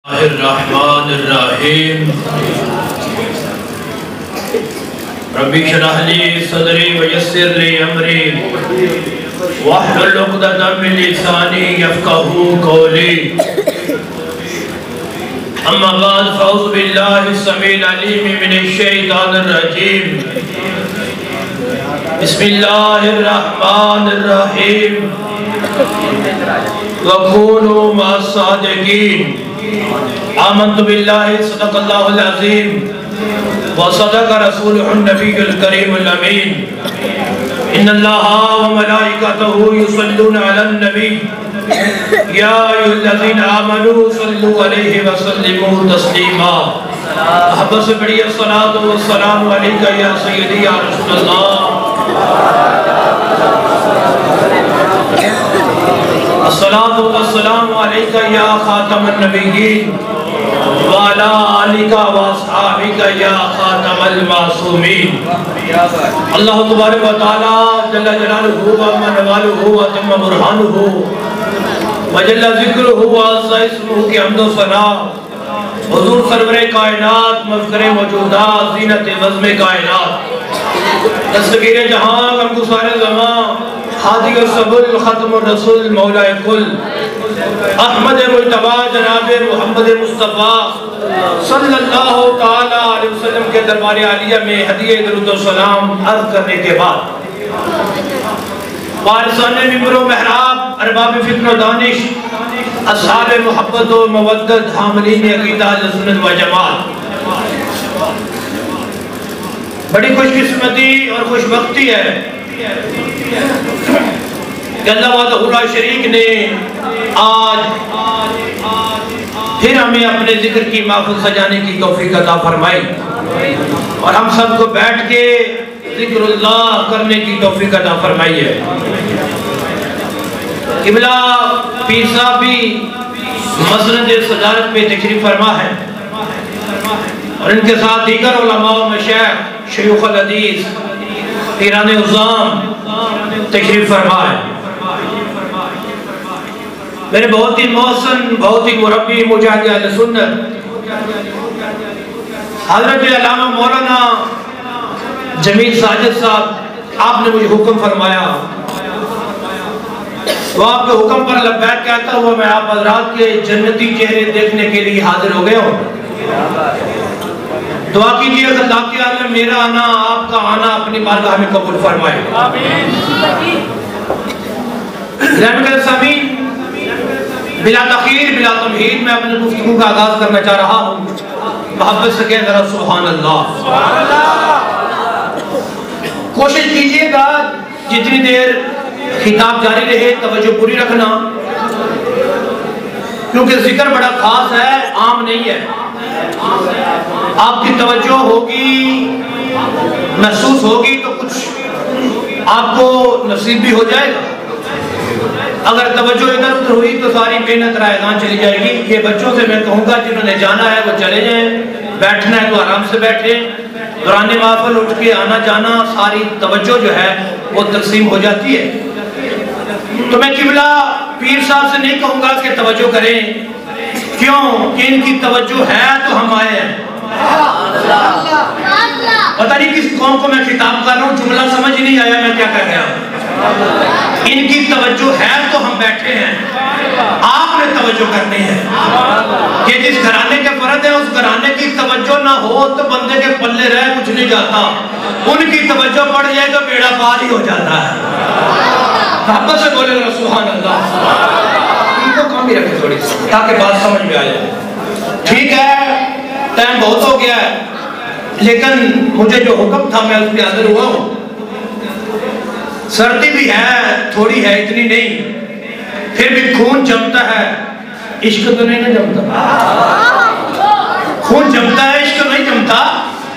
रहमानिर्रहीम रब्बी शरह ली सदरी वयस्सिर ली अमरी वहलुल उक़दतम मिन लिसानी यफ़क़हू क़ौली अम्मा बाद फ़अऊज़ु बिल्लाहि समीइल अलीम मिनश शैतानिर रजीम बिस्मिल्लाहिर रहमानिर रहीम वकूनू मअस-सादिक़ीन आमन्तु बिल्लाहि सदक़ल्लाहुल अज़ीम व सदक़ रसूलुहुन नबियुल करीमुल अमीन इन्नल्लाहा व मलाइकतहु युसल्लूना अलन नबी या अय्युहल्लज़ीना आमनू सल्लु अलैहि व सल्लिमू तस्लीमा। अहब्ब से बड़ी अस्सलातु व सलामु अलैका या सय्यदी या रसूलल्लाह। अस्सलातु वस्सलामु अलैका या खातमन नबिय्यीन व अला आलिका व अस्हाबिका या खातमल मासूमीन। अल्लाह तबारक व तआला जल्ल जलालुहु व मनवालुहु व तम्म बुरहानुहु व जल्ल ज़िक्रुहु व अज़्ज़ा इस्मुहु की हम्द व सना हुज़ूर सरवरे कायनात मफ़ख़रे मौजूदात ज़ीनत वज़्म कायनात दस्तगीर जहां गमगुसार ज़मां हादी सबुल खत्मुर रसूल मौलाए कुल अहमद मुज्तबा जनाब मोहम्मद मुस्तफ़ा सल्लल्लाहु तआला अलैहि वसल्लम के दरबार आलिया में हदिये दरूद व सलाम अर्ज़ करने के बाद वारिसाने मिंबर व महराब अरबाब फिक्र व दानिश अस्हाब मोहब्बत व मवद्दत हामिलीन अक़ीदा अहले सुन्नत व जमात, बड़ी खुशकिस्मती और खुशबख्ती है कि अल्लाह वहदहु ला शरीक ने आज फिर हमें अपने जिक्र की महफिल सजाने की तौफीक अता फरमाई और हम सबको बैठ के जिक्रुल्लाह करने की तौफीक अता फरमाई है। क़िबला पीर साहब भी मसनद सदारत पे तशरीफ फरमा है और इनके साथ दीगर उलमा व मशाइख शयूख़ुल हदीस पीराने उज़्ज़ाम तशरीफ फरमा है। मेरे बहुत ही मोहसन बहुत ही मुरब्बी मुजाहिद अहले सुन्नत हज़रत अल्लामा मौलाना जमील साजिद साहब, आपने मुझे हुक्म फरमाया तो आपके हुक्म पर लब्बैक कहता हुआ मैं आप हज़रात के जन्नती चेहरे देखने के लिए हाजिर हो गया हूँ। दुआ कीजिए अल्लाह के आलम मेरा आना आपका आना अपनी बारगाह में कबूल फरमाए। बिला तखीर बिला तमहीद मैं अपने गुफ्तगू का आगाज करना चाह रहा हूँ। मोहब्बत से कह जरा सुभान अल्लाह। कोशिश कीजिएगा जितनी देर खिताब जारी रहे तवज्जो पूरी रखना, क्योंकि जिक्र बड़ा खास है, आम नहीं है। आपकी तवज्जो होगी महसूस होगी तो कुछ आपको नसीब भी हो जाएगा। अगर तवज्जो इधर उधर हुई तो सारी मेहनत रायगान चली जाएगी। ये बच्चों से मैं कहूँगा जिन्होंने जाना है वो चले जाएं, बैठना है तो आराम से बैठे। दौरान महफिल उठ के आना जाना सारी तवज्जो जो है वो तकसीम हो जाती है। तो मैं क़िबला पीर साहब से नहीं कहूँगा कि तवज्जो करें, क्यों कि इनकी तवज्जो है तो हम आए हैं। पता नहीं किस कौम को मैं खिताब कर रहा हूँ, जुमला समझ नहीं आया मैं क्या कह रहा हूँ। इनकी तवज्जो है तो हम बैठे हैं, आपने तवज्जो करनी है। ये जिस घराने के फर्द है उस घराने की तवज्जो ना हो तो बंदे के पल्ले रह कुछ नहीं जाता। उनकी तवज्जो पड़ जाए तो बेड़ा पार ही हो जाता है। आपस से बोले सुभान अल्लाह। इनको कम ही रखे थोड़ी सी ताकि बात समझ में आ जाए। ठीक है, टाइम बहुत हो गया है, लेकिन मुझे जो हुक्म था मैं उसके हाजिर हुआ हूँ। सर्दी भी है, थोड़ी है, इतनी नहीं, फिर भी खून जमता है। इश्क तो नहीं ना जमता, खून जमता है, इश्क नहीं जमता।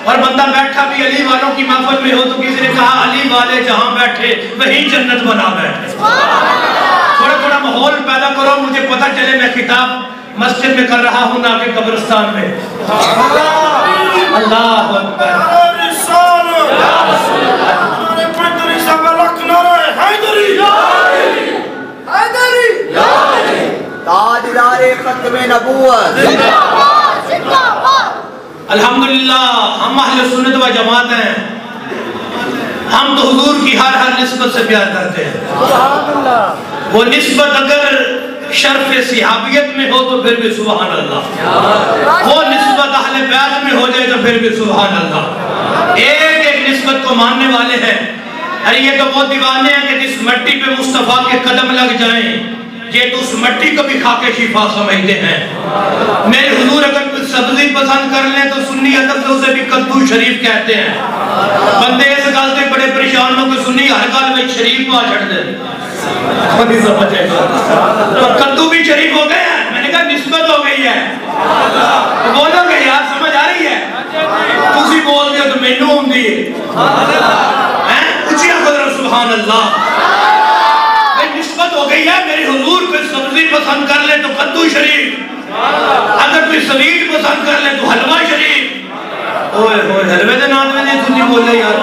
और बंदा बैठा भी अली वालों की महफिल में हो तो किसी ने कहा अली वाले जहां बैठे वहीं जन्नत बना बैठे। थोड़ा थोड़ा माहौल पैदा करो, मुझे पता चले मैं खिताब मस्जिद में कर रहा हूँ ना कि कब्रिस्तान में। अल्लाह अकबर। ताजदारे खत्मे नबूवत अल्हम्दुलिल्लाह हम अहले सुन्नत व जमात हैं। हम तो हुजूर की हर निस्बत से प्यार करते हैं। वो निस्बत अगर शर्फ सिहाबियत में हो तो फिर भी सुभान अल्लाह, वो निस्बत अहले बैत में हो जाए तो फिर भी सुभान अल्लाह। एक एक निस्बत को मानने वाले हैं। अरे ये तो बहुत दीवाने हैं कि जिस मिट्टी पे मुस्तफ़ा के कदम लग जाएं, ये तो उस मिट्टी को भी खाके शिफा समझते हैं। मेरे हुजूर अगर कुछ सब्जी पसंद कर लें तो सुन्नी अदब से उसे भी कद्दू शरीफ कहते हैं। बंदे इस गल से बड़े परेशान हो कि सुन्नी हर गल में शरीफ पा छड़ दे, तो कद्दू भी शरीफ हो गए हैं। मैंने कहा निस्बत हो गई है। तो बोलोगे यार समझ आ रही है? तुसी बोल दे तो मैनू होंदी है। उचिया कदर सुभान अल्लाह। निस्बत हो गई है। मेरे हुजूर कोई सब्जी पसंद कर ले तो कद्दू शरीफ, अगर कोई स्वीट पसंद कर ले तो हलवा शरीफ। ओए होए हलवे दे नाम में तुसी बोले यार,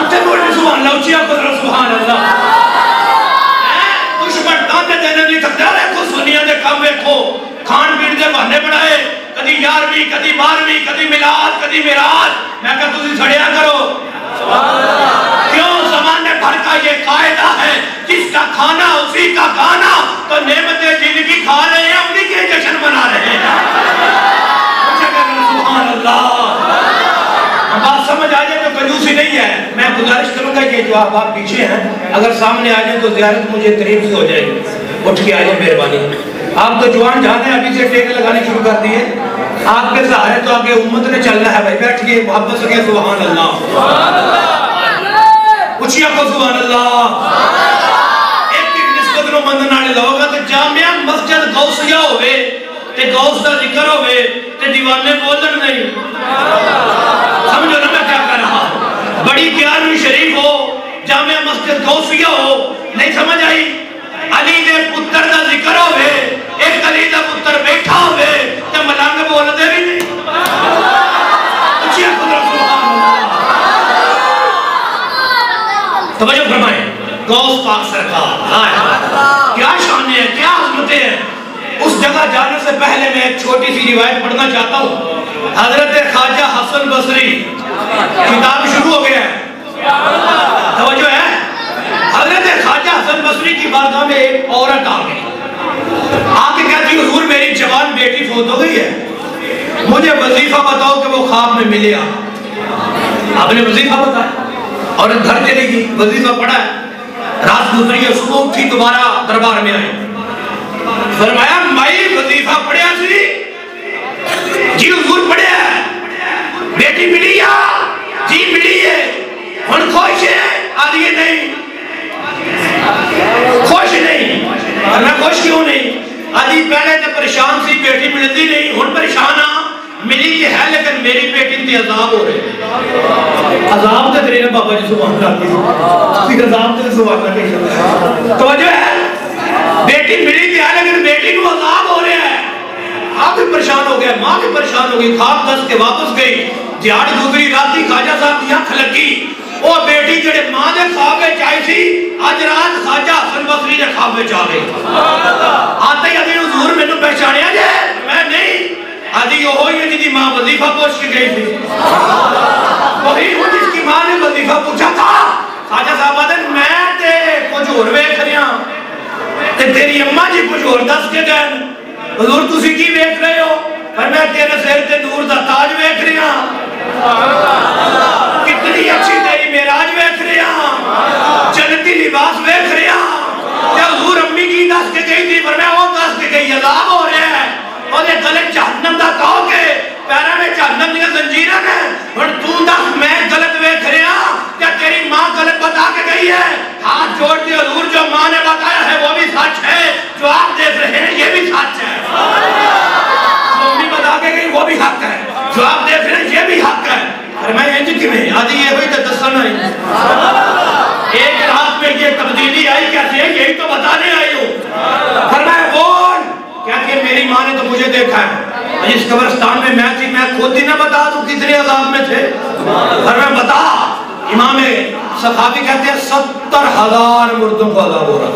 इतने बोल सुभान अल्लाह। उचिया कदर सुभान अल्लाह। दुश्मन ताने देने नहीं थकदा। देखो सुनिया दे काम देखो, खान पीन दे बहाने बनाए, कदी 11वीं कदी 12वीं कदी मिलाद कदी मिराज। मैं कहा तुसी सड़िया करो। क्यों? ज़माने भर का ये कायदा है, जिसका खाना उसी का गाना। तो नेमतें जिनकी खा रहे हैं उन्हीं के जश्न मना रहे हैं। सुभान अल्लाह। बात समझ आ जाए तो कंजूसी नहीं है। मैं गुजारिश करूंगा कि जो आप पीछे हैं अगर सामने आ जाए तो ज़ियारत मुझे करीब से हो जाएगी। उठ के आ जाए मेहरबानी। आप तो जवान जाते हैं, अभी से टेक लगाने शुरू कर दिए। आपके सहारे तो आगे उम्मत ने चलना है भाई। बैठिए मोहब्बत से सुभान अल्लाह। उचिया को सुभान अल्लाह। एक एक निस्बत नो मंदन वाले लोग ते जामिया मस्जिद गौसिया होवे ते गौस दा जिक्र होवे ते दीवाने बोलन नहीं। समझो ना मैं क्या कर रहा हूं। बड़ी 11वीं शरीफ हो, जामिया मस्जिद गौसिया हो, नहीं समझ आई? अली दे पुत्र दा जिक्र होवे, एक अली दा पुत्र बैठा होवे ते मलंग बोलदे भी नहीं। उचिया कुदरत सुभान अल्लाह। तवज्जो फरमाएं। गौस पाक सरकार क्या शान है, क्या अज़मतें हैं। उस जगह जाने से पहले मैं एक छोटी सी रिवायत पढ़ना चाहता हूँ। हजरत ख्वाजा हसन बसरी, किताब शुरू हो गया है, तवज्जो है। हजरत ख्वाजा हसन बसरी की बारगाह में एक औरत आ गई। आके कहती हुजूर मेरी जवान बेटी फौत हो गई है, मुझे वजीफा बताओ कि वो ख्वाब में मिले। आपने वजीफा बताया और घर चली गई, वजीफा पढ़ा। रात गुजरी है, सुबह उठी दोबारा दरबार में आई। फरमाया माई वजीफा पढ़िया सी जी, हुजूर पढ़िया, बेटी मिली या जी मिली है, हुण खुश है? आदि नहीं, खुश नहीं। मैं खुश क्यों नहीं? आदि पहले तो परेशान सी, बेटी मिलती नहीं, हुण परेशान आ। मिली है लेकिन मेरी बेटी ते अजाब हो रहे। अजाब तो तेरे बाबा जी सुभान अल्लाह। अजाब तो सुभान अल्लाह। तो जो है बेटी मिली थी लेकिन बेटी को अजाब हो रहा है। आप भी परेशान हो गए, माँ भी परेशान हो गई। ख्वाब दस के वापस गई, दिहाड़ गुजरी, राती ख्वाजा साहब की अख लगी। वो बेटी जेड़े माँ के ख्वाब में आई थी, अज रात ख्वाजा हसन बसरी के ख्वाब में आ गई। आते ही अभी हुजूर मैनू पहचानिया जे? मैं नहीं। आदि वो ही है जिसकी माँ वजीफा पूछ के गई थी, वही वो जिसकी माँ ने वजीफा पूछा था। ख्वाजा साहब आते मैं ते कुछ होर वेख रहा ते तेरी अम्मा जी कुछ होर दस के गए। हुजूर तुसी की वेख रहे हो? पर मैं तेरे सिर ते नूर दा ताज वेख रहा, कितनी अच्छी तेरी मेराज वेख रहा, जन्नती लिबास वेख रहा। हुजूर अम्मी की दस के गई थी, पर मैं वो दस के गई अजाब हो रहा है। और ये गले जहन्नम दा कहो के पैरों में जहन्नम दी जंजीरां ने। हुण तू दस मैं गलत वेख रहा या तेरी मां गलत बता के गई है? हाथ जोड़ के हुजूर जो मां ने बताया है वो भी सच है, जो आप देख रहे हैं ये भी सच है। मम्मी बता के गई वो भी हक है, जो आप देख रहे हैं ये भी हक है। और मैं इंज किवें आदि ये हुई तो दसना ही। एक रात में ये तब्दीली आई कैसे है, यही तो बताने आई हूं। फरमाया बोल क्या कि मेरी माँ ने तो मुझे देखा है, इस कब्रिस्तान में मैं थी, मैं खुद ही ना बता दूं कितने अजाब में थे। और मैं बता, इमाम सखावी कहते हैं 70,000 मुर्दों को अजाब हो रहा।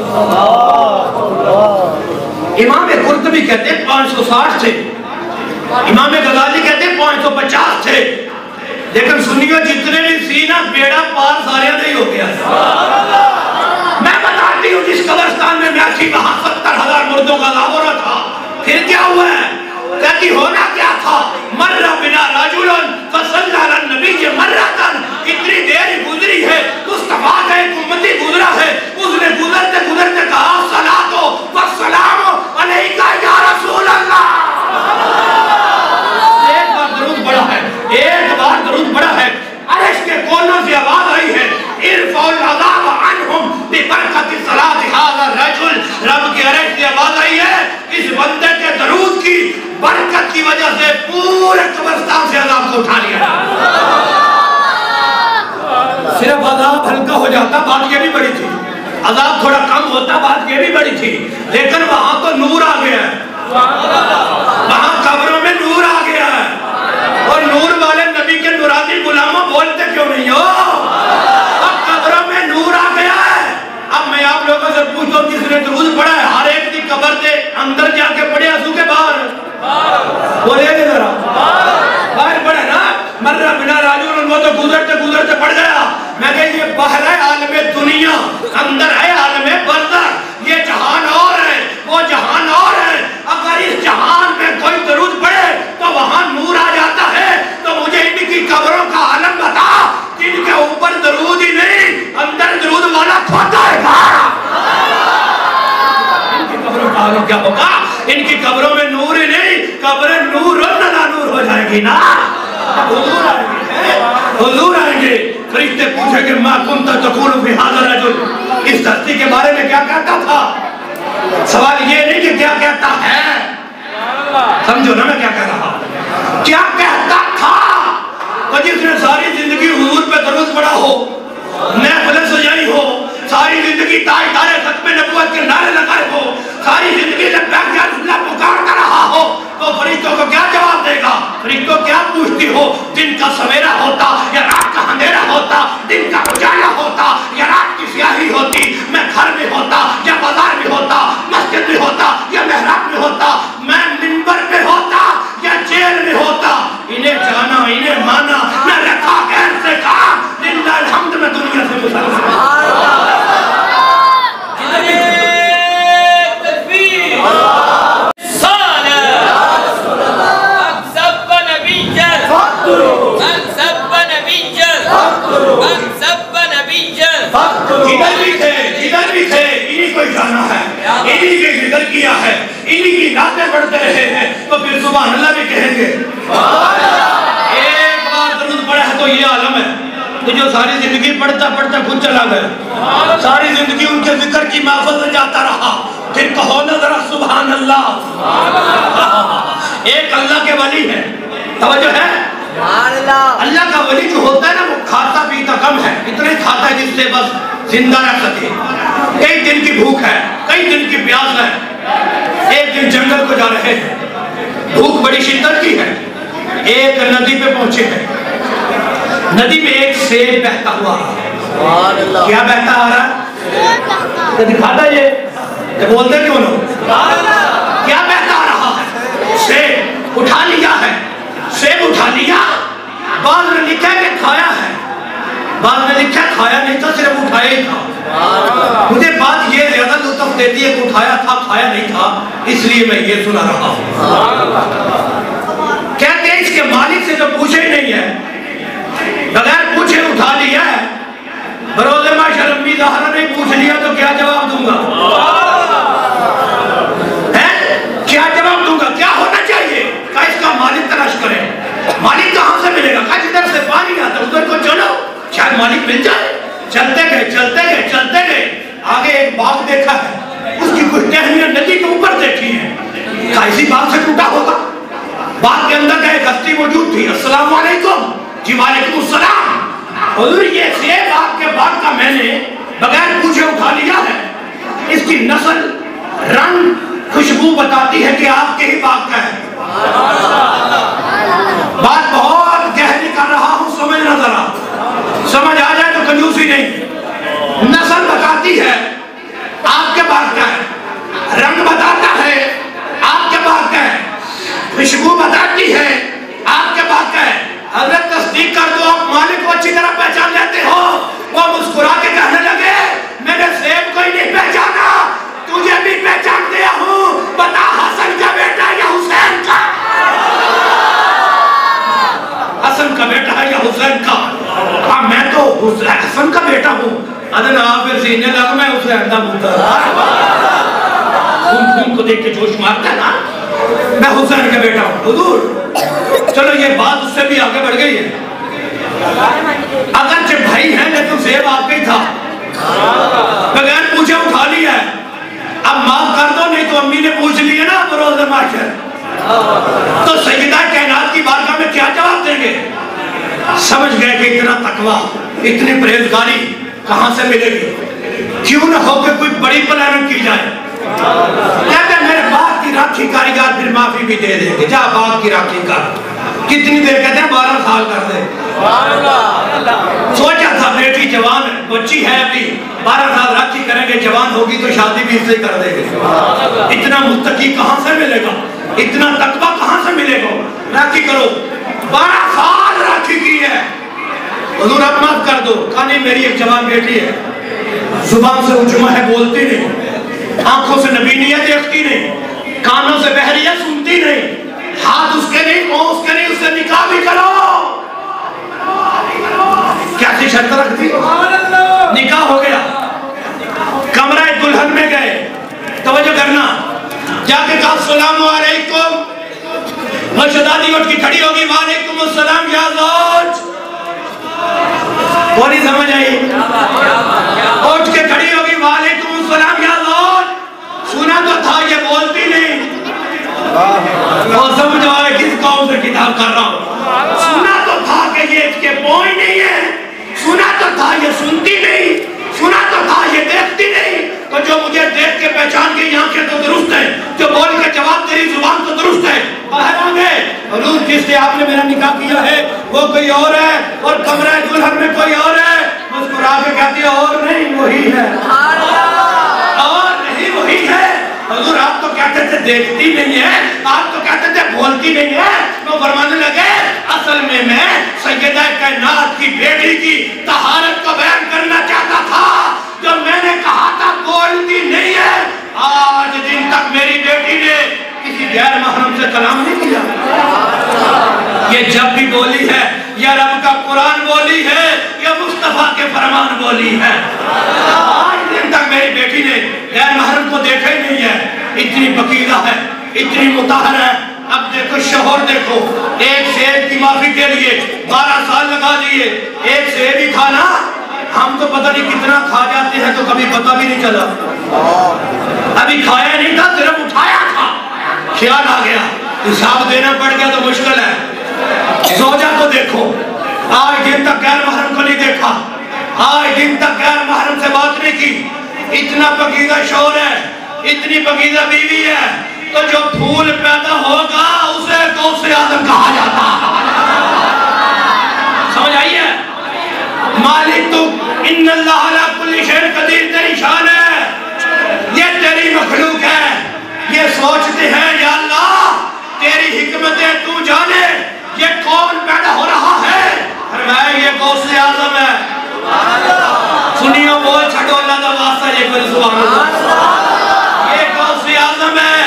इमाम कुर्तुबी कहते हैं 560 थे। इमाम गजाली कहते हैं 550 थे, लेकिन सुनियो जितने भी सी ना बेड़ा पार सारे नहीं हो गया। मैं बताती हूँ जिस कब्रिस्तान में मैं थी वहां 70,000 मुर्दों का अज़ाब हो रहा था। फिर क्या हुआ है? कहती होना क्या था, मर्रा बिना राजुलन फसल्ला अला नबी मर्रतन, इतनी देर गुजरी है, मुस्तफा का एक उम्मती गुजरा है, उसने गुजरते गुजरते कहा सलातो व सलामो अलैका या रसूल अल्लाह। एक बार दरूद पड़ा है, एक बार दरूद पड़ा है, अर्श के कोनों से आवाज आई है, इरफाउल अज़ाब अन्हुम बिबरकति सलाति हाज़ा रजुल। रब की अर्श से आवाज आई है, इस बंदे के दरूद की बरकत की वजह से पूरे कब्रिस्तान से अज़ाब को उठा लिया। सिर्फ अज़ाब हल्का हो जाता, बात ये भी बड़ी थी, अज़ाब थोड़ा कम होता, बात ये भी बड़ी थी, लेकिन वहां तो नूर आ गया है, वहां कब्रों में नूर आ गया है। और नूर वाले नबी के नूरानी गुलामों बोलते क्यों नहीं हो? अब कब्रों में नूर आ गया है। अब मैं आप लोगों से पूछता हूँ, जिसने दरूद पढ़ा है हर एक की कब्र से अंदर जाके पढ़े आंसू के बाहर बोले जरा बाहर पढ़े ना, मर्रा बिना राजुल, वो तो गुजरते गुजरते पड़ गया। मैं कह ये बाहर है आलम दुनिया, अंदर है आलम बरज़ख, ये जहान और है, वो जहान और है। अगर इस जहान में कोई दरूद पढ़े तो वहां नूर आ जाता है। तो मुझे इनकी कब्रों का आलम बता, जिनके ऊपर दरूद ही नहीं, अंदर दरूद वाला खोता है। इनकी कब्रों का आलम क्या होगा? इनकी कब्रों में नूर ही नहीं, कब्रें नूर ना नूर हो जाएगी ना। हुजूर आएंगे, हुजूर आएंगे, फरिश्ते पूछेंगे मा कुंता तक़ूलु फी हाज़ा रजुल, इस धरती के बारे में क्या कहता था? सवाल ये नहीं कि क्या कहता है, समझो ना मैं क्या कह रहा हूं, क्या कहता था? तो जिसने सारी जिंदगी हुजूर पे दरूद पढ़ा हो, महफिलें सजाई हो, सारी जिंदगी ताज़दारे खत्मे नबुव्वत के नारे लगाए हो, सारी जिंदगी लब्बैक या रसूलल्लाह पुकारता रहा हो, तो फरिश्तों को क्या जवाब देगा? फरिश्तों क्या पूछती हो? दिन का सवेरा होता या रात का अंधेरा होता, दिन का उजाला होता या रात की स्याही होती, मैं घर में होता या बाजार में होता, मस्जिद में होता या मेहराब में होता, मैं मिंबर पे होता या जेल में होता, इन्हें जाना इन्हें माना न रखा गैर से कहा, लिल्लाहिल हम्द में दुनिया से मुसलमान। जिधर भी थे इन्हीं को जाना है, इन्हीं के जिक्र किया है, इन्हीं की नाते पढ़ते रहे हैं, तो फिर सुभान अल्लाह भी कहेंगे। एक बार दरूद पढ़ा है तो ये आलम है कि जो सारी जिंदगी पढ़ता पढ़ता खुद चला गया, सारी जिंदगी उनके जिक्र की महफिल में जाता रहा, फिर कहो ना जरा सुभान अल्लाह। एक अल्लाह के वली है, तवज्जो है, अल्लाह का वली जो होता है ना वो खाता पीता कम है, इतना ही खाता है जिससे बस जिंदा रह सके। कई दिन की भूख है, कई दिन की प्यास है। एक दिन जंगल को जा रहे हैं, भूख बड़ी शिद्दत की है, एक नदी पे पहुंचे हैं, नदी में एक सेब बहता हुआ आ रहा है। क्या बहता आ रहा है? तो दिखाता ये बोलते क्यों लोग? क्या बहता आ रहा है? सेब उठा लिया है, सेब उठा लिया, बाद में लिखा कि खाया है, बाद में लिखा खाया नहीं था, सिर्फ उठाया ही था। मुझे बात ये ज्यादा लुत्फ देती है कि उठाया था खाया नहीं था, इसलिए मैं ये सुना रहा हूं। कहते हैं इसके मालिक से तो पूछे ही नहीं है, बगैर पूछे उठा लिया है, बरोज़े माशर अम्मी ज़हरा ने पूछ लिया तो क्या जवाब दूंगा? क्या जवाब दूंगा? क्या होना चाहिए? क्या इसका मालिक तलाश करें, मालिक कहां से मिलेगा? क्या जिधर से पानी आता उधर को चलो, शायद मालिक मिल जाए। चलते गए चलते गए चलते गए, आगे एक बाग देखा है, उसकी कुछ टहनियां नदी के ऊपर देखी है, क्या इसी बाग से टूटा होगा? बाग के अंदर गए, गश्ती मौजूद थी, अस्सलाम वालेकुम जी। वालेकुम अस्सलाम। हुजूर ये सेब आपके बाग का मैंने बगैर पूछे उठा लिया है, इसकी नस्ल रंग खुशबू बताती है कि आपके ही बाग का है। बात बहुत गहरी कर रहा हूं, समझना जरा, समझ आ जाए तो कंजूसी नहीं। नस्ल बताती है आपके बाग का है, रंग बताता है आपके बाग का है, खुशबू बताती है आपके बाग तस्दीक कर दो, आप मालिक को अच्छी तरह पहचान लेते हो। वो मुस्कुरा के कहने लगे, मैंने सेब को ही नहीं पहचाना, तुझे भी पहचान दिया हूँ, बता हसन का बेटा या हुसैन का? हसन का बेटा है या हुसैन का? हाँ, मैं तो हसन का बेटा हूँ। अदना फिर सीने लगा, मैं हुसैन का पुत्र। खून को देख के जोश मारता है ना, मैं हुसैन का बेटा हूँ। हुजूर चलो ये बात उससे भी आगे बढ़ गई है, अगर जब भाई है लेकिन सेब आपका ही था, बगैर पूछे उठा लिया है, अब माफ कर दो, नहीं तो अम्मी ने पूछ लिया ना बरोज़ माशर, तो सैयदा कायनात की बारगाह में क्या जवाब देंगे? समझ गए कि इतना तकवा, इतनी परहेजगारी कहां से मिलेगी? क्यों ना हो कि कोई बड़ी प्लानिंग की जाए। कहते मेरे बाप की राखी कारीगर फिर माफी भी दे देंगे, जा बाप की राखी कर। कितनी देर? कहते हैं 12 साल कर दे। सोचा था बेटी जवान बच्ची है अभी, 12 साल राखी करेंगे, जवान होगी तो शादी भी इससे कर देंगे। इतना मुत्तकी कहां से मिलेगा, इतना तकवा कहां से मिलेगा? राखी करो, 12 साल राखी की है। हुजूर आप माफ कर दो, कहा मेरी एक जवान बेटी है, जुबान से उजमा है, बोलती नहीं, आंखों से नबी नहीं है, देखती नहीं, कानों से बहरी है, सुनती नहीं, हाथ उसके नहीं, पांव उसके नहीं, उससे निकाह भी करो। कैसी शर्त रख दी? निकाह हो गया, कमरा दुल्हन में गए, तवज्जो करना, जाके कहा अस्सलामु अलैकुम, वो शहजादी उठ के खड़ी होगी, वालेकुम अस्सलाम या ज़ौज। बोली समझ आई? उठ के खड़ी होगी, वालेकुम अस्सलाम या ज़ौज। सुना तो था, ये बोलती नहीं, और समझ आए किस कौम से किताब कर रहा हूँ। सुना तो था कि ये इसके पॉइंट नहीं है, सुना तो था ये सुनती नहीं, सुना तो था ये देखती नहीं, तो जो मुझे देख के पहचान के आंखें तो दुरुस्त है, जो बोल के जवाब तेरी जुबान तो दुरुस्त है। बाहर आ गए, हुजूर जिससे आपने मेरा निकाह किया है वो कोई और है, और कमरा दुल्हन में कोई और है। मुस्कुरा के कहती है और नहीं वही है, और नहीं वही है। हुजूर आप तो कहते थे देखती नहीं है, आप तो कहते थे बोलती नहीं है, तो फरमाने लगे असल में मैं सैयदा कायनात की बेटी की तहारत को बयान करना चाहता था, जो मैंने कहा था बोलती नहीं है। आज दिन तक मेरी बेटी ने किसी गैर महरम से कलाम नहीं किया, ये जब भी बोली है या रब का कुरान बोली है या मुस्तफा के फरमान बोली है। आज दिन तक मेरी बेटी ने गैर महरम को देखा ही नहीं है, इतनी पकीदा है, इतनी मुताहर है। अब देखो शोहर, देखो एक शेर की माफी के लिए 12 साल लगा दिए, एक शेर ही था ना, हम तो पता नहीं कितना खा जाते हैं तो कभी पता भी नहीं चला, अभी खाया नहीं था, सिर्फ उठाया था, ख्याल आ गया, हिसाब देना पड़ गया तो मुश्किल है। जोजा को देखो, आज दिन तक गैर महरम को नहीं देखा, आज दिन तक गैर महरम से बात नहीं की, इतना पकीदा शोहर है, इतनी पकीदा बीवी है, तो जो फूल पैदा होगा उसे गौसे आज़म कहा जाता है। समझ आई है? मालिक तू इन्नल्लाह अला कुल्ली शैइन कदीर तेरी शान है, ये तेरी मखलूक है, ये सोचते हैं या अल्लाह तेरी हिकमतें तू जाने, ये कौन पैदा हो रहा है? फरमाया ये गौसे आज़म है। सुनियो बोल छड़ो अल्लाह दा वास्ता, ये बोल सुभान अल्लाह, ये गौसे आज़म है।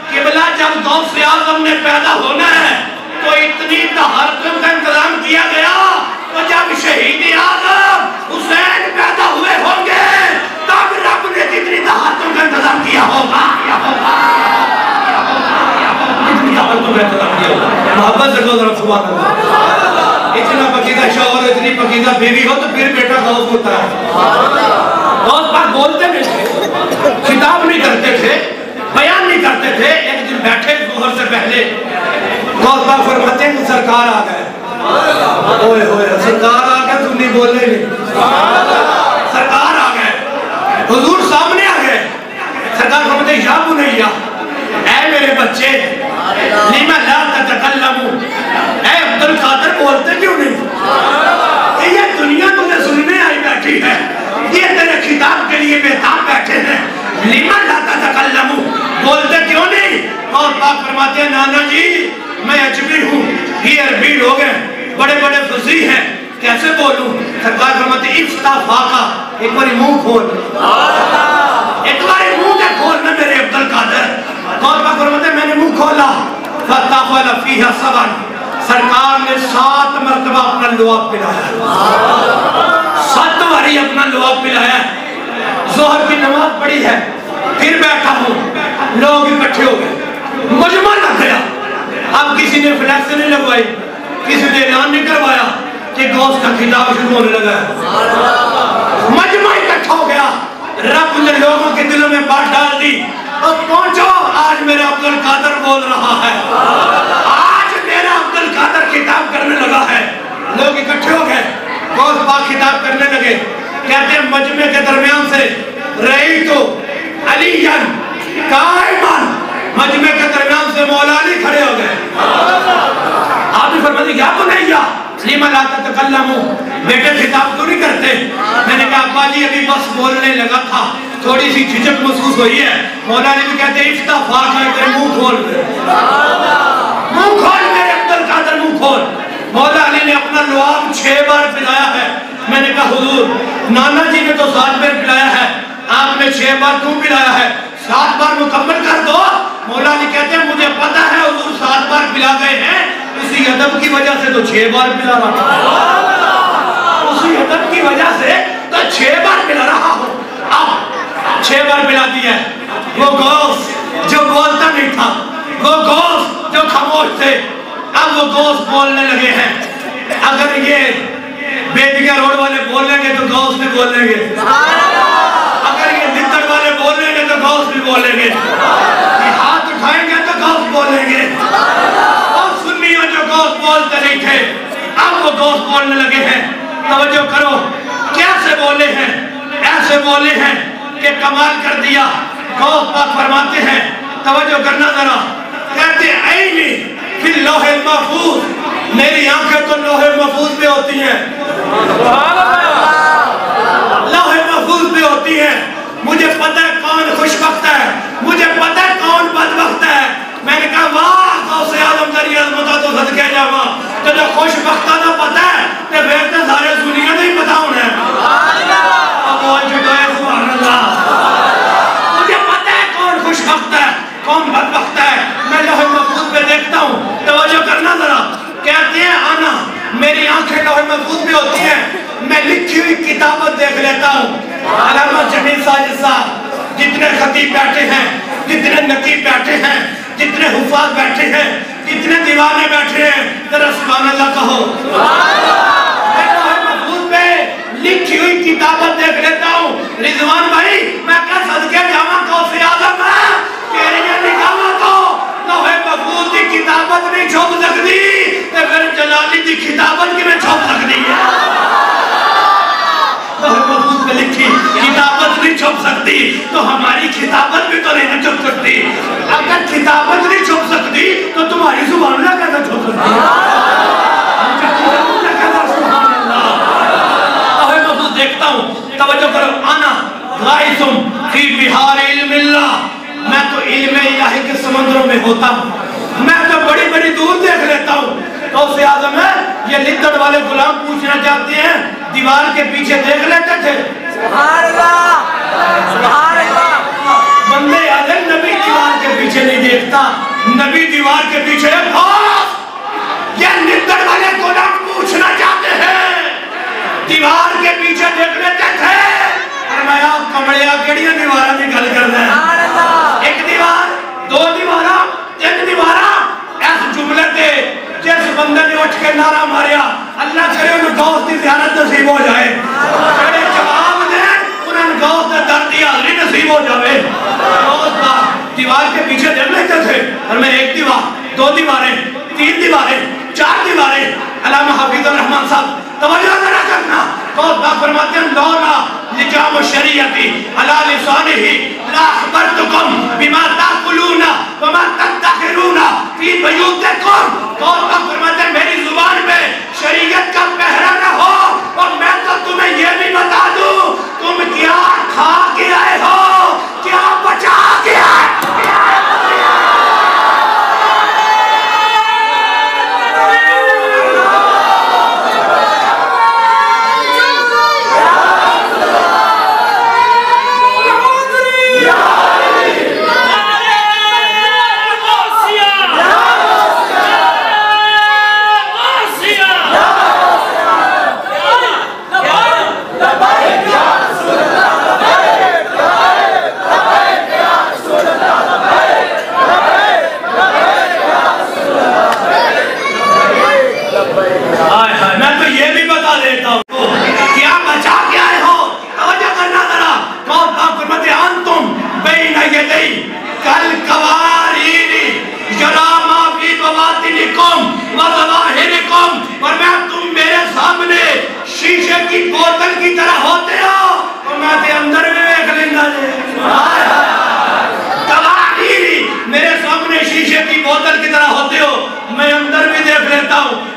किबला जब गौसे आज़म ने पैदा होना है तो इतनी तहरतों का इंतजाम किया गया, तो जब शहीद आज़म हुसैन पैदा हुए होंगे तब रब ने कितनी तहरतों का इंतजाम किया होगा, कितनी तहरतों का इंतजाम किया होगा। मोहब्बत से बोल सुभान अल्लाह। इतना पकीदा शौहर, इतनी पकीदा बीवी हो तो फिर बेटा गौस होता है। बहुत बार बोलते नहीं थे, खिताब नहीं करते थे, बयान नहीं करते थे। एक दिन बैठे जोहर से पहले गौस बाग फरमाते हैं सरकार आ गए, ओए होए सरकार आ गए, तुम नहीं बोले नहीं, सरकार आ गए, हुजूर सामने आ गए। सरकार फरमाते हैं या बुनैया, ऐ मेरे बच्चे, लिमा ला ततकल्लमू, ऐ अब्दुल कादिर बोलते क्यों नहीं? ये दुनिया तुझे सुनने आई बैठी है, ये तेरे खिताब के लिए बेताब बैठे हैं, लिमा ला ततकल्लमू, बोलते क्यों नहीं? और पाक फरमाते हैं नाना जी मैं अजमी हूँ, ये अरबी लोग हैं, बड़े बड़े लफ्जी है, कैसे बोलूं? सरकार फरमाते इफ्ता फाका, एक बार मुंह खोल, एक बार मुंह के खोल ना मेरे अब्दुल कादर। कौन पाक फरमाते मैंने मुंह खोला, फतफल फीहा सबन, सरकार ने 7 मरतबा अपना लुआब पिलाया, 7 बारी अपना लुआब पिलाया। जोहर की नमाज पढ़ी है, फिर बैठा हूँ, लोग इकट्ठे हो गए, मजमा लग गया। अब किसी ने फ्लैक्स नहीं लगवाई, किसी ने ऐलान नहीं करवाया कि गौस का खिताब शुरू होने लगा है। मजमा इकट्ठा हो गया, रब ने लोगों के दिलों में बात डाल दी, और पहुंचो आज मेरा अब्दुल कादर बोल रहा है, आज मेरा अब्दुल कादर खिताब करने लगा है। लोग इकट्ठे हो गए, गौस पाक खिताब करने लगे। कहते हैं मजमे के दरमियान से रही तो अलीयन कायमन, मजमे के दरमियान से मौला अली खड़े हो गए। आपने फरमाया क्या बुनैया लीमा ला तकल्लमू, बेटे खिताब क्यों नहीं करते? मैंने कहा अब्बा जी अभी बस बोलने लगा था, थोड़ी सी झिझक महसूस हुई है। मौला अली भी कहते इफ्ता फाका, मुंह खोल, मुंह खोल मेरे अब्दुल कादर, मुंह खोल। मौला अली ने अपना लुआब 6 बार पिलाया है। मैंने कहा हुजूर नाना जी ने तो 7 बार पिलाया है, आपने 6 बार क्यों पिलाया है? 7 बार मुकम्मल कर दो। मौला अली कहते हैं मुझे पता है हुजूर 7 बार पिला गए हैं, उसी अदब की वजह से तो 6 बार पिला रहा हूं, उसी अदब की वजह से तो 6 बार पिला रहा हूं। अब 6 बार पिला दिया। वो गौस जो बोलता नहीं था, वो गौस जो खामोश थे, अब वो गौस बोलने लगे हैं। अगर ये बेदिया रोड वाले बोलेंगे तो गौस भी बोलेंगे, अगर ये लिद्दड़ वाले बोलेंगे तो गौस भी बोलेंगे, हाथ उठाएंगे तो गौस बोलेंगे। और सुन्नियों जो गौस बोलते नहीं थे, अब वो गौस बोलने लगे हैं। तवज्जो करो कैसे बोले हैं, ऐसे बोले हैं कि कमाल कर दिया। गौस पाक फरमाते हैं, तवज्जो करना जरा, कहते ऐनी फिर लोहे महफूज, मेरी आंखें तो लोहे महफूज में होती हैं, लोहे महफूज में होती हैं। मुझे पता है कौन खुशबख्त है, मुझे पता है कौन बदबख्त है। मैंने कहा वाह गौसे आलम तेरी अज़मत तो सदके जावा, तो जो खुशबख्त ना पता है तो फिर तो सारे दुनिया नहीं पता उन्हें। सुभान अल्लाह, मुझे पता है कौन खुशबख्त है कौन बदबख्त है, मैं लोहे महफूज में देखता हूँ। तवज्जो करना जरा, कहते हैं आना मेरी आंखें लोहे महफूज में होती हैं, मैं लिखी हुई किताबत देख लेता हूँ। अल्लामा जमील साजिद साहब, जितने खतीब बैठे हैं, जितने नकीब बैठे हैं, जितने हुफ़ाज़ बैठे हैं, जितने दीवाने बैठे हैं, जरा सुभान अल्लाह कहो। मैं लोहे महफूज में लिखी हुई किताबत देख लेता हूँ। रिजवान भाई मैं क्या सदके जावा गौसे आज़म है, तेरी निगाहों को लोहे महफूज की किताबत नहीं छुप सकती, तो फिर जलाली की किताबत की में छुप सकती है। लोहे महफूज में लिखी किताबत नहीं छुप सकती, तो हमारी किताबत भी तो नहीं छुप सकती। अगर किताबत नहीं छुप सकती तो तुम्हारी जुबान ना कैसे छुप सकती है? लोहे महफूज देखता हूँ। तवज्जो करो, आना गाइसुम फी बिहार इल्मिल्लाह, मैं तो इल्म इलाही के समुद्रों में होता हूँ, मैं तो बड़ी बड़ी दूर देख लेता हूँ। गौसे आज़म है, ये लिद्दड़ वाले गुलाम पूछना चाहते हैं, दीवार के पीछे देख लेते थे? सुभान अल्लाह, सुभान अल्लाह। बंदे आज़म नबी दीवार के पीछे नहीं देखता, नबी दीवार के पीछे। ये लिद्दड़ वाले गुलाम पूछना चाहते हैं, दीवार के पीछे देख लेते थे। फरमाया कमड़िया केड़ियां दीवारां दी गल करदा है? एक दीवार, 2 दीवारां, 3 दीवारां। इस जुमले ते जिस बंदे ने उठ के नारा मारिया अल्लाह करे उन्हें गौस की ज़ियारत नसीब हो जाए, जेड़े जवाब दे उन्हें गौस दे दर दी हाज़री नसीब हो जाए। गौस दा दीवार के पीछे देख लेते थे, और मैं 1 दीवार, 2 दीवारें, 3 दीवारें, 4 दीवारें। अल्लामा हफीज़ुर रहमान साहब तवज्जो जरा करना, गौस दा फरमाते हैं लौला लिजाम शरीयती अला लिसानिही ला अखबरतुकुम बिमा ताकुलूना व मा तत्तखिरूना फी बयूतिकुम। गौस दा फरमाते हैं मेरी जुबान पे शरीयत का पहरा न हो, और मैं तो तुम्हें ये भी बता दूं तुम क्या खा के आए हो, क्या बचा के आए।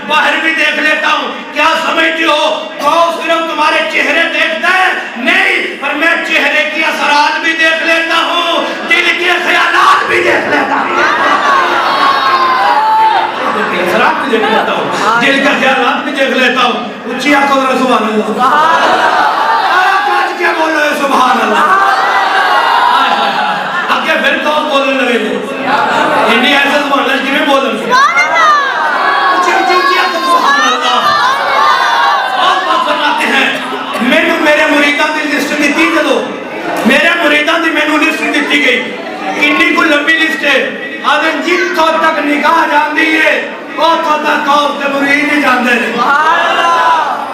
बाहर भी देख लेता हूँ। क्या समझती हो गौस सिर्फ तुम्हारे चेहरे देखता है? नहीं, पर मैं चेहरे की असरात भी देख लेता हूँ, दिल के ख्यालात भी देख लेता हूँ, असरात भी देख लेता हूँ, दिल के ख्यालात भी देख लेता हूँ। ऊंची आंखों से सुभान अल्लाह, क्या बोल रहे हो सुभान अल्लाह। आगे फिर तो बोलने लगे थे इंडिया ऐसे सुभान अल्लाह किਵੇਂ बोलूं सुभान अल्लाह। और बात फरमाते हैं मैंने मेरे मुरीदां दी लिस्ट दी चलो, मेरे मुरीदां दी मैंने लिस्ट दी गई, कितनी को लंबी लिस्ट है। अगर जितों तक निगाह जाती है उतों तक कौम के मुरीद ही जाते हैं।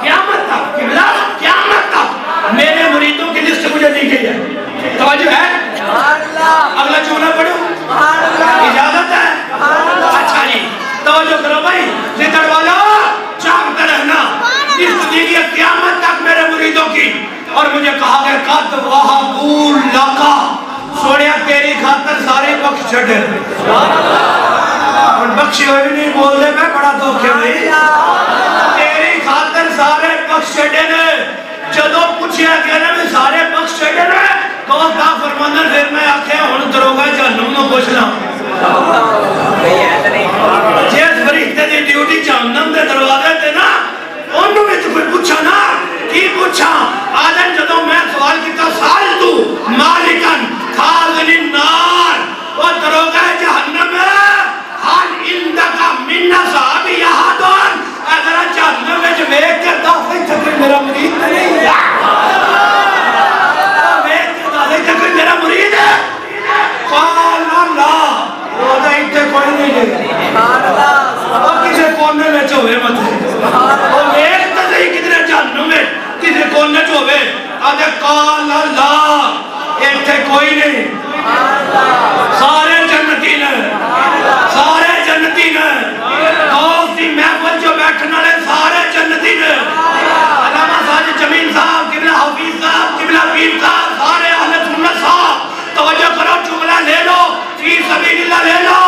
क़यामत तक किबला क़यामत तक मेरे मुरीदों की लिस्ट मुझे दी गई है। तवज्जो है? अगला जुमला पढ़ो, इजाजत है? अच्छा जी तवज्जो करो भाई, जिक्र वाला जागते रहना। लिस्ट दी गई क़यामत तक मेरे मुरीदों की, और मुझे कहा गया कद वहाबूल लका, सोनिया तेरी खातर सारे बख्श छड़े, और बख्शे हुए भी नहीं बोलते, मैं बड़ा धोखे भाई, तेरी खातर सारे बख्श छड़े ने। जदों पूछया गया ना भी सारे बख्श छड़े ने, तो का फरमाना फिर मैं आख्या हुण दरोगा जहन्नम नु पुछ ला, जिस फरिश्ते दी ड्यूटी जहन्नम दे दरवाजे ते ना ओनू विच कोई पूछा ना की पूछा। आदम जदों मैं सवाल किया साल तू मालिकन खाज़िन नार, वो दरोगा जहन्नम हाल इंदका मिन्ना साहब यहादन, अगर जहन्नम विच वेख के दस इत्थे मेरा मुरीद नहीं है, वेख के दस इत्थे कोई मेरा मुरीद है? काल अल्लाह वो तो इत्थे कोई नहीं है, सुभान अल्लाह, और किसी कोने में होवे मत, और वेख तो सही किधरे जहन्नम में किसी कोने में होवे, आदे काल अल्लाह इत्थे कोई नहीं, सारे जन्नती ने, सारे जन्नती ने, गौस दी महफिल जो बैठने वाले सारे जन्नती ने, अल्लामा साजिद जमील साहब, किबला हफीज साहब, किबला पीर साहब, सारे अहले सुन्नत साहब, तवज्जो करो, जुमला ले लो, फी सबीलिल्लाह ले लो।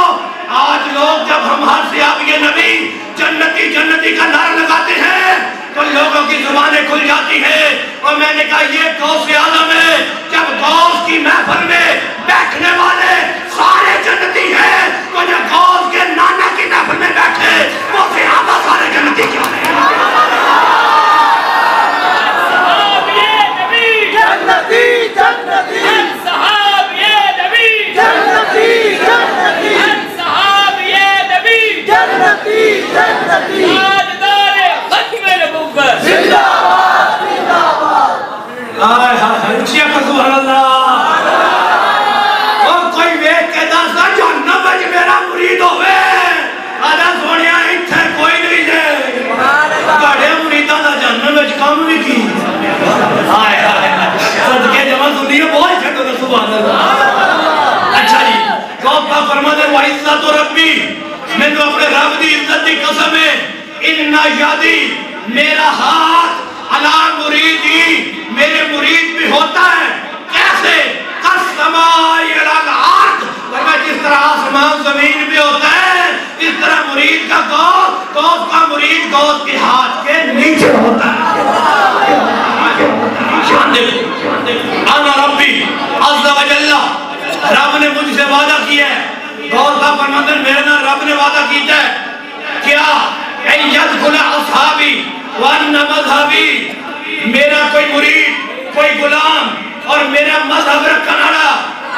आज लोग जब हम हर से आप ये नबी जन्नती जन्नती का नारा लगाते हैं तो लोगों की जुबानें खुल जाती है, और मैंने कहा ये गौस आज़म है। जब गौस की महफिल में बैठने वाले सारे जन्नती हैं, तो जो गौस के नाना की महफिल में बैठे वो सहाबा सारे जन्नती क्यों नहीं? जन्नती जन्नती साहब ये नबी, जन्नती जन्नती साहब ये नबी, जन्नती जन्नती ताजदार खत्म नबूवत जिंदाबाद जिंदाबाद। हाय हाय ऊंची आवाज़ सुभान अल्लाह। और कोई वेख के दस जहन्नम विच मेरा मुरीद होवे, आदा सोनिया इत्थे कोई नहीं है, बड़े मुरीदां दा जहन्नम विच काम भी की। हाय हाय सदके जमा सुनिए बहुत छटो ना सुभान अल्लाह। अच्छा जी कौफा फरमाते व इज्जत रब्बी, मैंने अपने रब दी इज्जत दी कसम है, इन्ना यादी मेरा हाथ अला मुरीदी, मेरे मुरीद भी होता है। कैसे? कसमाई अलल अर्द, जिस तरह आसमान जमीन पे होता है इस तरह मुरीद का गौस का मुरीद गौस के हाथ के नीचे होता है। आना रब्बी अज़्ज़ा व जल्ला, रब ने मुझसे वादा किया है। गौस का फरमाते मेरे ना रब ने वादा किया है क्या? यदखुला अस्हाबी व अन्ना मज़हबी, मेरा कोई मुरीद कोई गुलाम और मेरा मजहब रखने वाला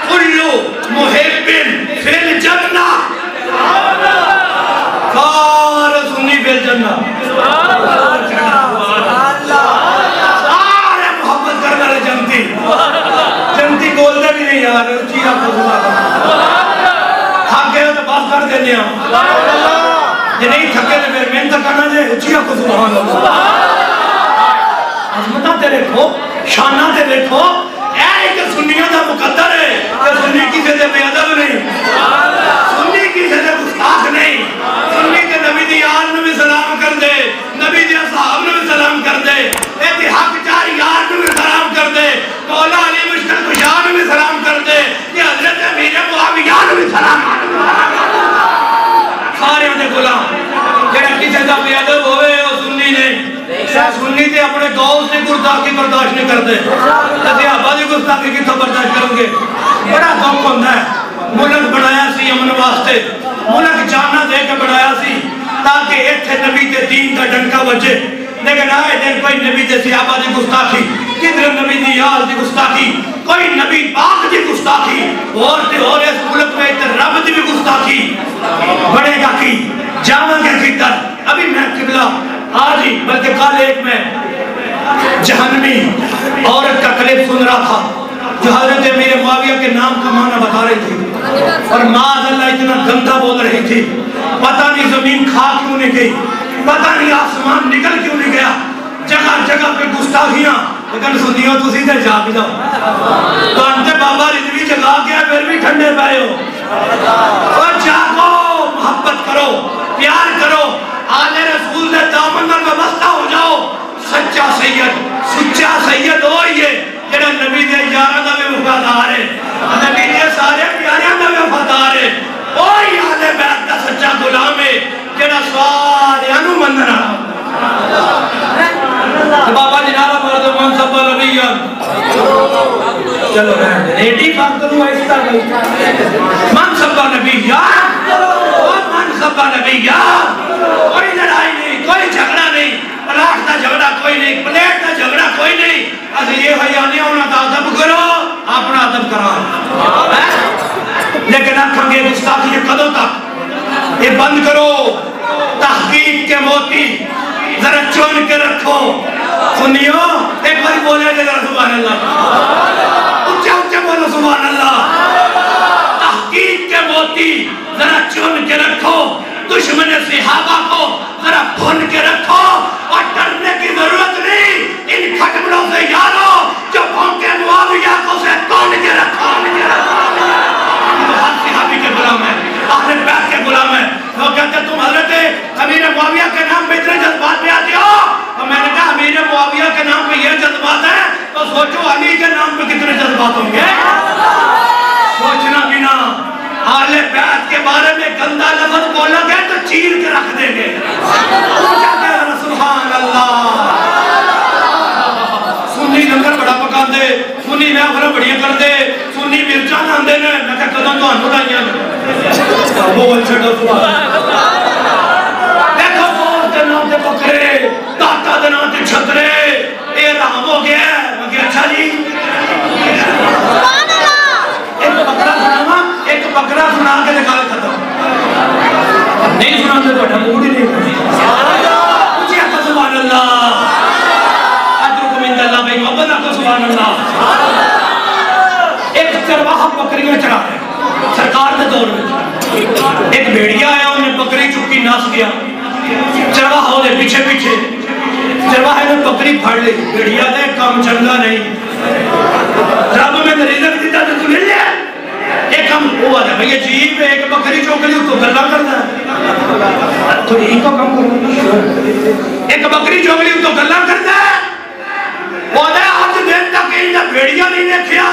कुल्लु मुहिब्बिन फिल जन्नह, सारे सुन्नी फिल जन्नह, सारे मोहब्बत करने वाले जन्नती, जन्नती बोलते भी नहीं यार, ऊंची आवाज़ थके तो बस कर देने जे नहीं थके तो फिर मेहनत करना जे ऊंची आवाज़ सुभान अल्लाह। अज़मत ते देखो, शाना ते देखो, एक सुन्नियों का मुकद्दर है, ये सुन्नी किसी से बेअदब नहीं, सुन्नी किसी से गुस्ताख नहीं, सुन्नी के नबी दी यार ने भी सलाम कर दे, नबी दी असहाब ने भी सलाम कर दे, एक हक चार यार ने भी सलाम कर दे, मौला अली मुश्किल कुशा ने भी सलाम कर दे, ये हज़रत अमीर मुआविया ने भी सलाम, सारे उन्हें गुलाम, जेड़ा किसी का उसने गुस्ताखी बर्दाश्त नहीं करते, सहाबा की गुस्ताखी कितों बर्दाश्त करोगे? बड़ा दुख होता है। मुल्क बनाया सी अमन वास्ते, मुल्क जाना दे के बनाया सी ताकि इत्थे नबी के दीन का डंका बजे, लेकिन आए दिन कोई नबी के सहाबा की गुस्ताखी, किधर नबी की याद की गुस्ताखी, कोई नबी पाक की गुस्ताखी, और इस मुल्क में इधर रब की भी गुस्ताखी बढ़ेगा की जावांगे किधर? अभी मैं किबला आज ही बल्कि कल एक मैं जहन्नमी औरत का क्लिप सुन रहा था जो हजरत मेरे मुआविया के नाम का माना बता रही थी, और माज़अल्लाह इतना गंदा बोल रही थी, पता नहीं जमीन खा क्यों नहीं गई, पता नहीं आसमान निकल क्यों नहीं गया, जगह जगह पे गुस्ताखियां। लेकिन सुनियो तुसी ते जाग जाओ, तो अंते बाबा रिजवी जगा के फिर भी ठंडे पाए हो। और जागो, मोहब्बत करो, प्यार करो, आले रसूल दे दामन नाल वाबस्ता हो जाओ। सच्चा सैयद, सुच्चा सैयद हो ये जेड़ा नबी दे यारां दा भी वफादार है, नबी दे सारे प्यारियां दा भी वफादार है। ओए आले बैत दा सच्चा गुलाम है जेड़ा सारियां नु मनना। बाबा जी नारा मार दो मन सब नबीया, चलो रेडी बात करूं ऐसा नहीं, मन सब नबीया, मन सब नबीया, कोई लड़ाई नहीं, कोई झगड़ा नहीं, प्लाट का झगड़ा कोई नहीं, प्लेट का झगड़ा कोई नहीं। असि ये हयाने होना दा अदब करो, अपना अदब करा, लेकिन आखंगे गुस्ताखी कदों तक? ये बंद करो। तहकीक के मोती जरा चुन के रखो। सुनियो एक बार बोले जरा सुभान अल्लाह, ऊंचा ऊंचा बोलो सुभान अल्लाह। तहकीक के मोती जरा चुन के रखो, दुश्मन सहाबा को जरा भून के रखो, और डरने की जरूरत नहीं इन खटमलों से यारो जो भौंके मुआविया को से तोड़ के रखो। हर सहाबी के गुलाम है, अहले बैत के गुलाम है। वो कहते तुम हजरत अमीर मुआविया के नाम पे इतने जज्बात में आते हो, और मैंने कहा अमीर मुआविया के नाम पे ये जज्बात है तो सोचो अली के नाम पे कितने जज्बात होंगे। सोचना भी ना, अहले बैत के बारे में गंदा लफ्ज बोलोगे तो चीर के रख देंगे। सुभान अल्लाह। सुन्नी लंगर बड़ा पकाते, सुन्नी महफिल बड़ियां करते, सुन्नी मिर्चा लाते ने, मैं कहा कदों तुहानू लाइयां बोल छड़ो। देखो बोल के नाम ते बकरे, दाता दे नाम ते छतरे, ये राम हो गया। मैं कहा अच्छा जी, एक बकरा सुनावा, एक बकरा सुना के दिखा खत्म, नहीं सुना तो ਤੁਹਾਡਾ मूड ही नहीं। सुभान अल्लाह, अजरुकुम इंदल्लाह भाई मोहब्बत को सुभान अल्लाह। एक चरवाहा बकरियां चरा रहा है सरकार के दौर में, एक भेड़िया आया, उन्हें बकरी चुकी नस गया, चरवाहा उन्हें पीछे पीछे, चरवाहे ने बकरी फाड़ ली, भेड़िया ने काम चंगा नहीं, रब में रिज़्क़ दिता तो तू ले ले, एक हम वो आ भैया जीप एक बकरी चौकली तो गल्ला करता है, तो यही तो काम करो, एक बकरी चौकली तो गल्ला करता है। वो आज दिन तक इन्हें भेड़िया नहीं देखिया,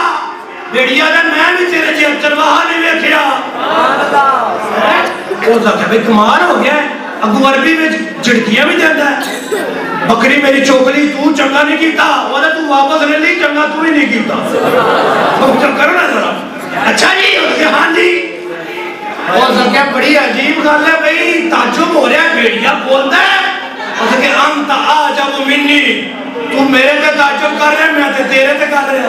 भेड़िया ने मैं भी तेरे जी चरवाहा नहीं देखिया। वो भाई कमाल हो गया, अगू अरबी में झिड़कियां भी देता है, बकरी मेरी चौकली तू चंगा नहीं कीता, वो तू वापस ले ली, चंगा तू ही नहीं कीता, तो करना जरा। अच्छा जी, हाँ जी, और क्या बड़ी अजीब गल है भाई, ताज्जुब हो रहा है, भेड़िया बोलता है उसके अंत आ जब मिन्नी, तू मेरे पे ताज्जुब कर रहा है, मैं तेरे पे कर रहा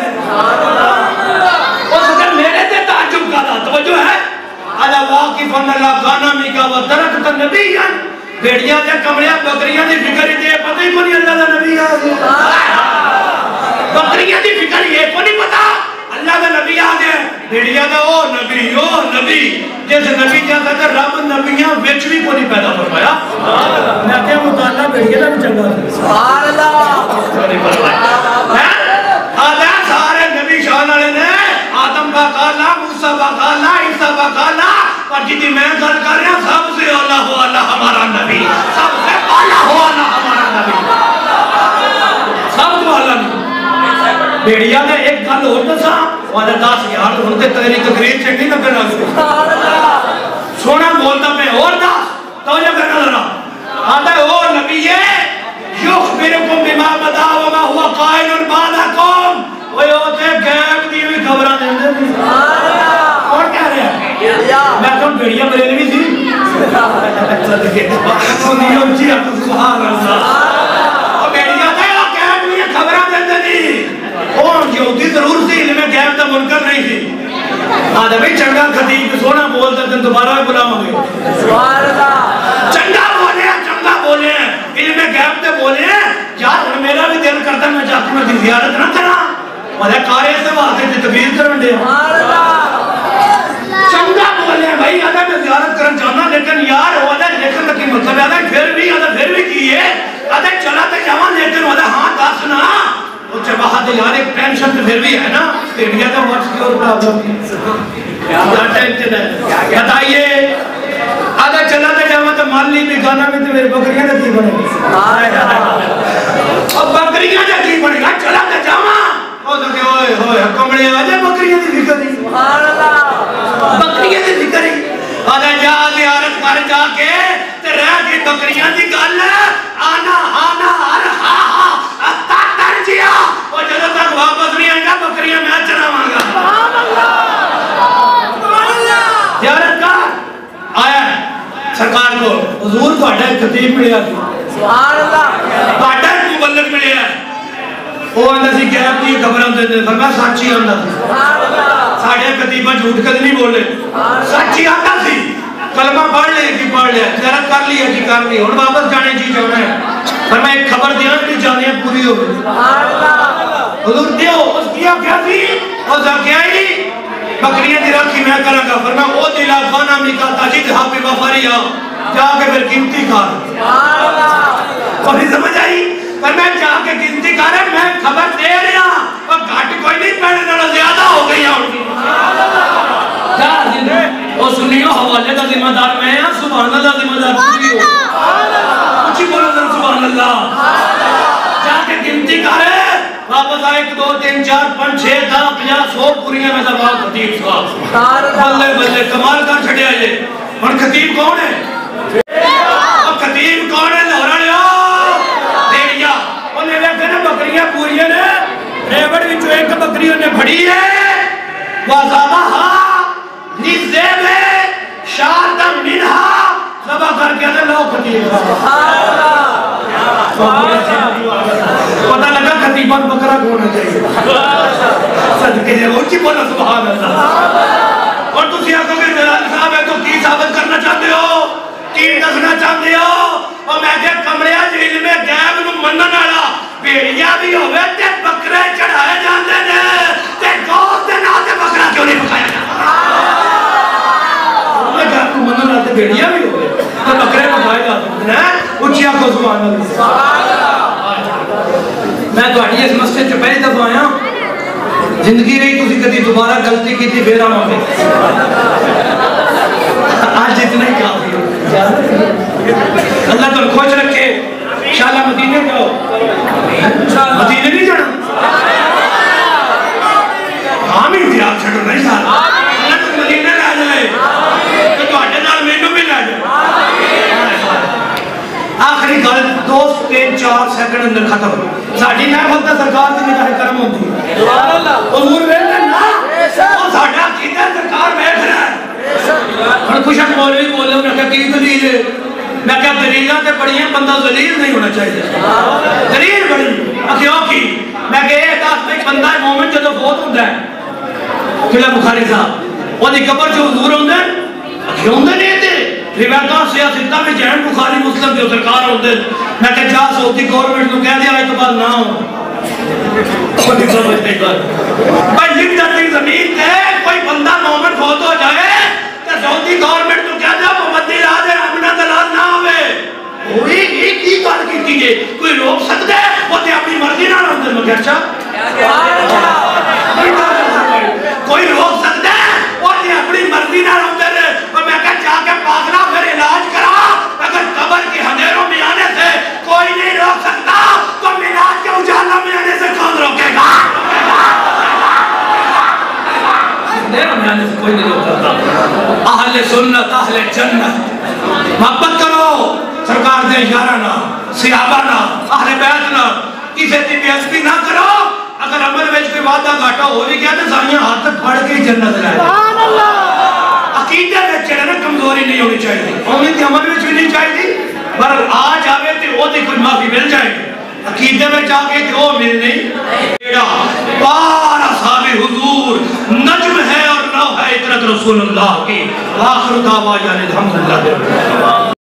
उसके मेरे पे ताज्जुब का तवज्जो है। अला वाकिफन अला गानमी का व तरकत नबियन, भेड़िया दे कमरिया बकरियां दी फिक्र ते पता ही कोनी अल्लाह दा नबी आ गया, बकरियां दी फिक्र ये कोनी पता अल्लाह का नबी आ गया, भेड़िया का ओ नबी जिस नबी क्या कहते रब नबियां विच भी कोई पैदा फरमाया। मैं क्या मुताला भेड़िया का भी चंगा सुभान अल्लाह है। आला सारे नबी शान वाले ने आदम का काला, मूसा का काला, ईसा का काला, और जितनी मैं गल कर रहा सबसे आला हो अल्लाह हमारा नबी, सबसे आला हो अल्लाह हमारा नबी, सब तो आला नहीं। भेड़िया ने एक गल और दसा, वाले 10,000 होते तेरी तकरीर चंगी लगन लग गई, सोना बोलता मैं और दस तो ये करना जरा आता है ओ नबी ये युखबिरुकुम बिमा बदा व मा कायनुन बादकुम ओए ओते गैब दी भी खबरां देंदे सी कौन कह रहा है मैं तो बेड़िया बरेलवी सी सुनिए ऊंची सुभान अल्लाह ओ बेड़िया दे गैब दी खबरां देंदे नी कौन यहूदी जरूर सी इल्म गैब दा मुनकर नहीं सी आदे भाई चंगा खतीब सोना बोलदा ते दोबारा भी बुलावांगे सुभान अल्लाह चंगा बोले इल्म गैब ते बोले यार हुन मेरा भी दिल करदा मैं जाके मैं ज़ियारत ना करा ओदे कारे से वास्ते ते तकबीर करन दे सुभान अल्लाह चंगा बोले भाई आदा मैं ज़ियारत करन जाना लेकिन यार ओदे लेकिन का की मतलब है फिर भी की है आदा चला ते जावां लेकिन ओदे हां दस ना ओ चबाहा दे यार एक टेंशन तो फिर भी है ना इंडिया का व्हाट्स योर प्रॉब्लम क्या टेंशन है बताइए आधा चला तो जावा तो माली भी गाना में तो मेरे बकरियां का की बनेगा अब बकरियां का की बनेगा चला तो जावा ओ तो के ओए होए कमड़े आजा बकरियां दी फिक्र नहीं सुभान अल्लाह बकरियां दी फिक्र नहीं आधा जा ज़ियारत कर जाके ते रह के बकरियां दी गल आना आना हर हा हा अत्ता तर जिया ओ जब तक वापस नहीं आएगा बकरियां मैं चरावांगा सुभान अल्लाह ज़ियारत कर आया सरकार को हुजूर ਤੁਹਾਡਾ ਖਤੀਬ ਮਿਲਿਆ ਸੀ ਸੁਭਾਨ ਅੱਲਾਹ ਤੁਹਾਡਾ ਮੁਬਲਗ ਮਿਲਿਆ ਉਹ ਆਂਦਾ ਸੀ ਗੈਬ ਦੀ ਖਬਰਾਂ ਦਿੰਦੇ ਫਰਮਾਇਆ ਸੱਚ ਹੀ ਆਂਦਾ ਸੀ ਸੁਭਾਨ ਅੱਲਾਹ ਸਾਡੇ ਖਤੀਬਾਂ ਝੂਠ ਕਦੇ ਨਹੀਂ ਬੋਲੇ ਸੱਚ ਹੀ ਆਂਦਾ ਸੀ ਕਲਮਾ ਪੜ੍ਹ ਲਿਆ ਕਿ ਪੜ੍ਹ ਲਿਆ ਜ਼ਰਾ ਕਰ ਲਿਆ ਕਿ ਕਰ ਲਈ ਹੁਣ ਵਾਪਸ ਜਾਣੇ ਜੀ ਜਾਣਾ ਹੈ ਫਰਮਾਇਆ ਇੱਕ ਖਬਰ ਦਿਆਂ ਜਿਹੜੀ ਜਾਣਿਆ ਪੂਰੀ ਹੋਵੇ ਸੁਭਾਨ ਅੱਲਾਹ हुजूर दियो उस दिया क्या थी और ज़कियाई बकरियां दी राखी मैं करांगा फरमाया ओ दिला खाना मिका ताजिद हाफि वफरिया जाके फिर गिनती कर सुभान अल्लाह कोई समझ आई पर मैं जाके गिनती कर मैं खबर दे रहा और घाट कोई नहीं पहले नालों ज्यादा हो गई है सुभान अल्लाह जा ओ सुनियो हवाले का जिम्मेदार मैं हां सुभान अल्लाह जिम्मेदार पूरी हो सुभान अल्लाह कुछ बोलो जरा सुभान अल्लाह जाके गिनती कर वापस आए 1 2 3 4 5 6 10 50 100 पूरियां में दबाव खतीब साहब बल्ले बल्ले कमाल कर छड़िया ये हुन खतीब कौन है अब खतीब कौन है लाहौर वालियो देड़िया ओने वेखे ना बकरियां पूरियां ने रेवड़ विचों एक बकरी ओने फड़ी है वज़ाबहा निज़ेबे शातम मिनहा ज़बह करके दे लो खतीब सुभान अल्लाह पता लगा खतीबा बकरा होना चाहिए सदके ऊंची बोलो सुभान अल्लाह और तुम आखोगे जलाल साहब है तो की साबित करना चाहते हो की दसना चाहते हो और मैं क्या कमड़िया जेल में गैब नु मनन वाला भेड़िया भी होवे ते बकरे चढ़ाए जाते ने ते गोश्त दे नाल ते बकरा क्यों नहीं पकाया जाता मैं गैब नु मनन वाला ते भेड़िया भी होवे ते बकरे पकाए जाते ने ऊंची आखो सुभान अल्लाह मैं ਤੁਹਾਡੀ ਇਸ ਮਸਜਿਦ ਚ ਪਹਿਲੀ ਦਫਾ ਆਇਆ ਜ਼ਿੰਦਗੀ ਰਹੀ ਤੁਸੀਂ ਕਦੀ ਦੁਬਾਰਾ ਗਲਤੀ ਕੀਤੀ ਫੇਰ ਆਵਾਂਗੇ आज इतना ही काफी है अल्लाह तो खुश रखे इंशाल्लाह मदीने जाओ मदीने नहीं जाना हम ही इंतजार छड़ो नहीं साल अल्लाह तो मदीने ले जाए तो ਤੁਹਾਡੇ ਨਾਲ ਮੈਨੂੰ भी ले जाए आखिरी गल 2 3 4 सेकंड अंदर खत्म साडी महफिल दा सरकार दी निगाह करम होंदी है सुभान अल्लाह हुजूर वेले ना ओ साडा कीदा सरकार बैठ रहा है हुन कुछ मौलवी बोले उन्होंने कहा की दलील है मैं क्या दलीलां ते बड़ियां बंदा जलील नहीं होना चाहिए दलील बड़ी क्यों की मैं कह दस भाई बंदा मोमिन जदों फौत हुंदा है किला बुखारी साहब ओदी कब्र च हुजूर हुंदे क्यों हुंदे ने ते रिवायतां सियासतां में जैन बुखारी मुस्लिम जो सरकार होंदे मैं कह जा सऊदी गवर्नमेंट नु कह दिया आज तो बाद ना हो कोई समझते कर भाई लिखता नहीं जमीन पे कोई बंदा मोमिन फौत हो जाए तो सऊदी गवर्नमेंट नु कह दिया मोहम्मदी राज है अपना दलाल ना होवे ओए ये की गल कीती है कोई रोक सकदा है वो ते अपनी मर्जी नाल अंदर में अच्छा कोई रोक सकदा है वो ते अपनी मर्जी नाल अंदर और मैं कह जाके पागला फिर इलाज करा अगर कब्र के अंधेरों में आने से कोई नहीं रोक सकता तो मिलाद के उजाला में आने से कौन रोकेगा अंधेरों में आने से कोई नहीं रोक सकता अहले सुन्नत अहले जन्नत मोहब्बत करो सरकार दे यारा ना सहाबा ना अहले बैत ना किसी की बेइज्जती ना करो। अगर अमल में कोई वादा घाटा हो भी गया तो सारियां हाथ फड़ के जन्नत ले जाओ। सुभान अल्लाह। अकीदे में चढ़े ना कमजोरी नहीं होनी चाहिए, उम्मीद अमल में भी नहीं चाहिए, पर आ जावे तो ओदी कोई माफी मिल जाएगी। अकीदे में जाके तो वो मिल नहीं। बेड़ा पार असहाबे हुजूर नज्म है और नौ है इतरत रसूलुल्लाह की। आखिर दावा यानी अल्हम्दुलिल्लाह।